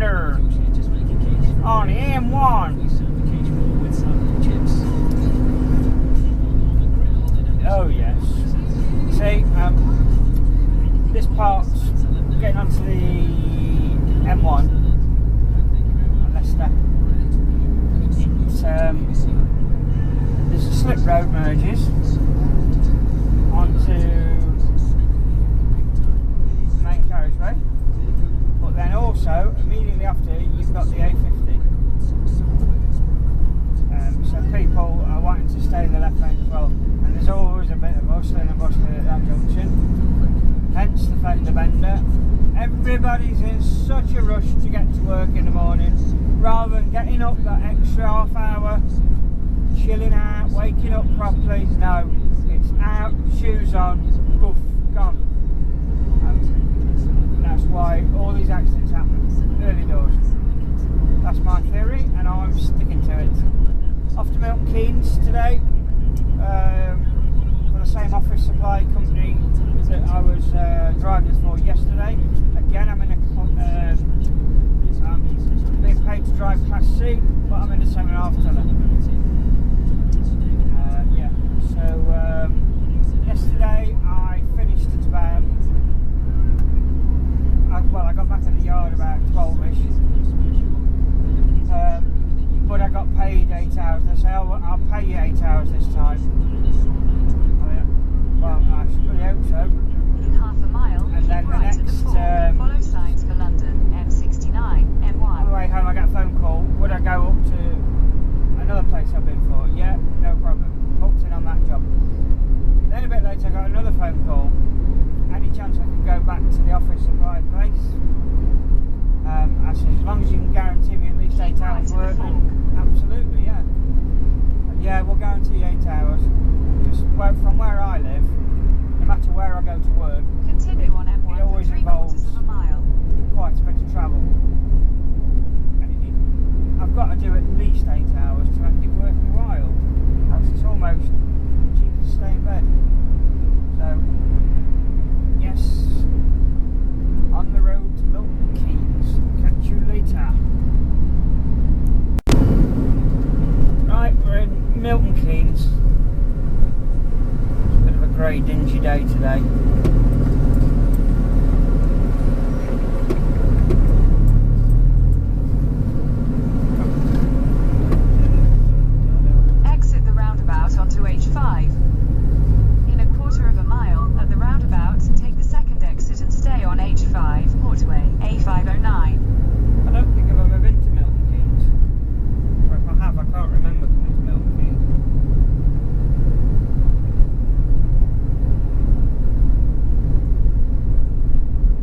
bender on the M1. Oh yes. See, this part's getting onto the M1 on Leicester. There's a slip road merges onto the main carriageway, but then also immediately after you've got the A50. So people are wanting to stay in the left lane as well, and there's always a bit of hustling and bustling at that junction, hence the fender bender. Everybody's in such a rush to get to work in the morning, rather than getting up that extra half hour, chilling out, waking up properly. No, it's out, shoes on, poof, gone. That's why all these accidents happen early doors. That's my theory, and I'm sticking to it. Off to Milton Keynes today for the same office supply company that I was driving for yesterday. Again, I'm in I'm being paid to drive Class C, but I'm in a 7.5 tonner. Yeah. So yesterday I finished at about. I got back at the yard about 12ish. But I got paid 8 hours. They say, oh, I'll pay you 8 hours this time. Well, I really hope so. In half a mile, and then the next follow signs for London, M69, M1. On the way home I got a phone call. Would I go up to another place I've been for? Yeah, no problem. Booked in on that job. Then a bit later I got another phone call. Any chance I could go back to the office supply place? I said, as long as you can guarantee me at least 8 hours work, then absolutely, yeah. Yeah, we'll guarantee 8 hours. Because from where I live, no matter where I go to work, continue on M1 it always for 3/4 involves of a mile. quite a bit of travel. And I've got to do at least 8 hours to make it worth my while. Else it's almost cheaper to stay in bed. So, yes, on the road to Milton Keynes. Catch you later. Right, we're in Milton Keynes. It's a bit of a grey, dingy day today. Exit the roundabout onto H5. In a quarter of a mile at the roundabout, take the second exit and stay on H5, Portway, A509. I don't think I've ever been to Milton Keynes. Or if I have, I can't remember coming to Milton Keynes.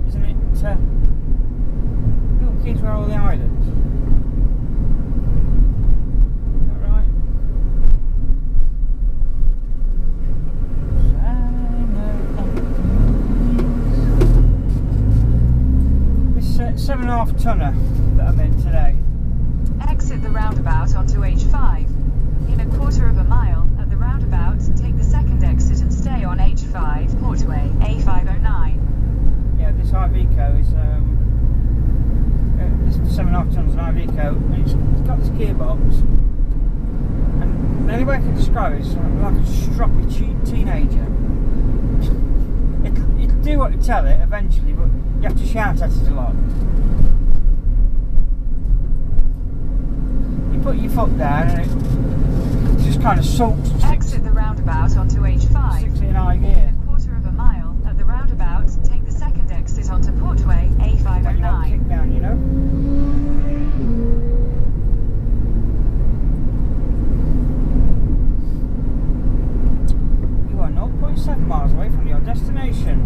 Isn't it Milton Keynes where all the islands? Is that right? This 7.5 tonner that I'm in today. Exit the roundabout onto H5. In a quarter of a mile at the roundabout, take the second exit and stay on H5, Portway, A509. Yeah, this Iveco is this 7.5 tons of Iveco, and it's got this gearbox. And the only way I can describe it is like a stroppy teenager. It'll do what you tell it eventually, but you have to shout at it a lot. You put your foot down and it just kind of sulks. Exit the roundabout onto H5. Sticks it in high In gear. a quarter of a mile at the roundabout, take the second exit onto Portway, Like you don't A509. kick down, you know? You are 0.7 miles away from your destination.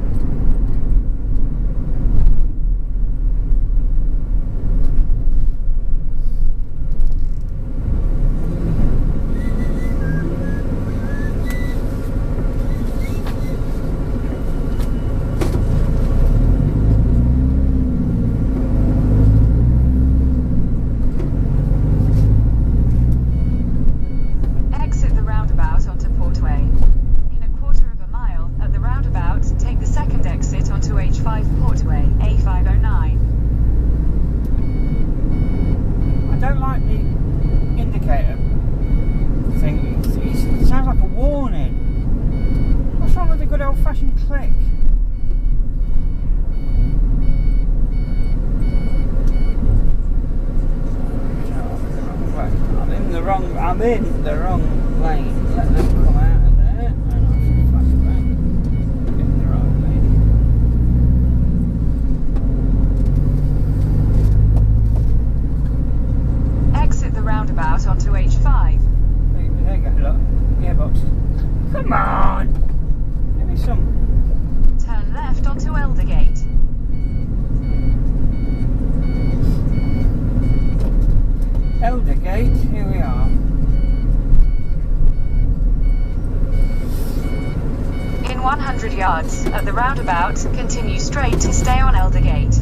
I'm in the wrong lane. Let them come out of there and I shall flash back. Get in the right lane. Exit the roundabout onto H5. There you go, look. Gearbox. Come on! Give me some. Turn left onto Eldergate. Eldergate, here we are. In 100 yards, at the roundabout, continue straight to stay on Eldergate.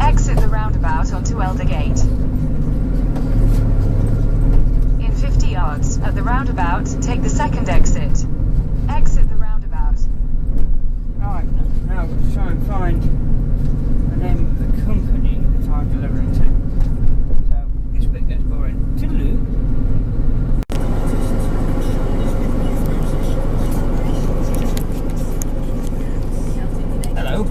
Exit the roundabout onto Eldergate. In 50 yards, at the roundabout, take the second exit. Exit the roundabout. Right, now we'll try and find the name of the company that I'm delivering to. So this bit gets boring. Toodaloo. Hello.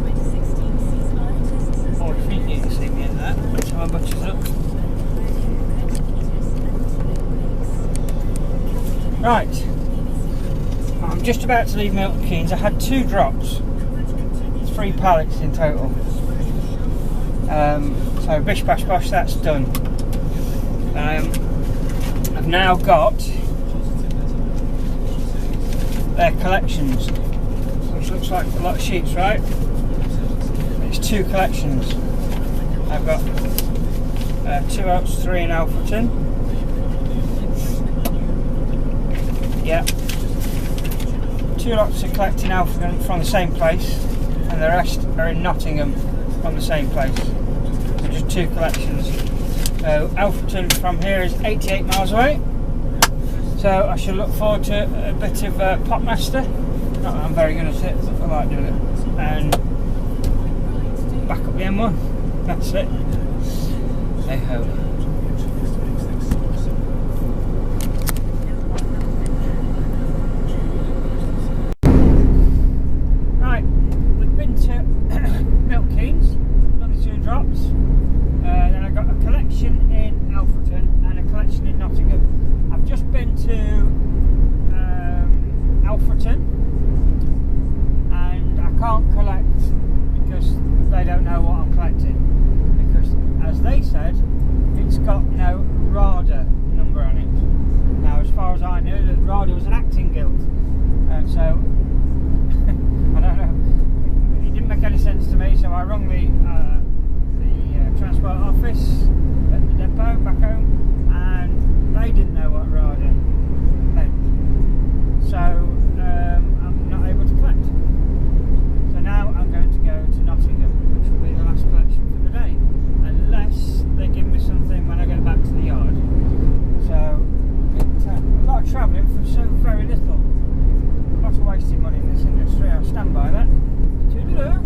Oh, I think you can see me in that. Let's have my butchers up. Right. I'm just about to leave Milton Keynes. I had 2 drops. 3 pallets in total. So bish bash bosh, that's done. I've now got their collections, which looks like a lot of sheets, right? It's 2 collections. I've got 2 Oaks, 3 in Alfreton. Yeah. 2 lots are collecting Alfreton from the same place, and the rest are in Nottingham from the same place. So just 2 collections. So Alfreton from here is 88 miles away. So I shall look forward to a bit of Popmaster. Not that I'm very good at it, but I like doing it. And back up the M1. That's it. Hey ho. Milton Keynes, only 2 drops. Then I've got a collection in Alfreton and a collection in Nottingham. I've just been to Alfreton and I can't collect because they don't know what I'm collecting. Because, as they said, it's got no RADA number on it. Now, as far as I knew, the RADA was an acting guild. So, I don't know. Didn't make any sense to me, so I rung the transport office at the depot back home, and they didn't know what RADA meant. So I'm not able to collect. So now I'm going to go to Nottingham, which will be the last collection for the day, unless they give me something when I get back to the yard. So it's a lot of travelling for so very little. A lot of wasted money in this industry. I'll stand by that. Toodaloo.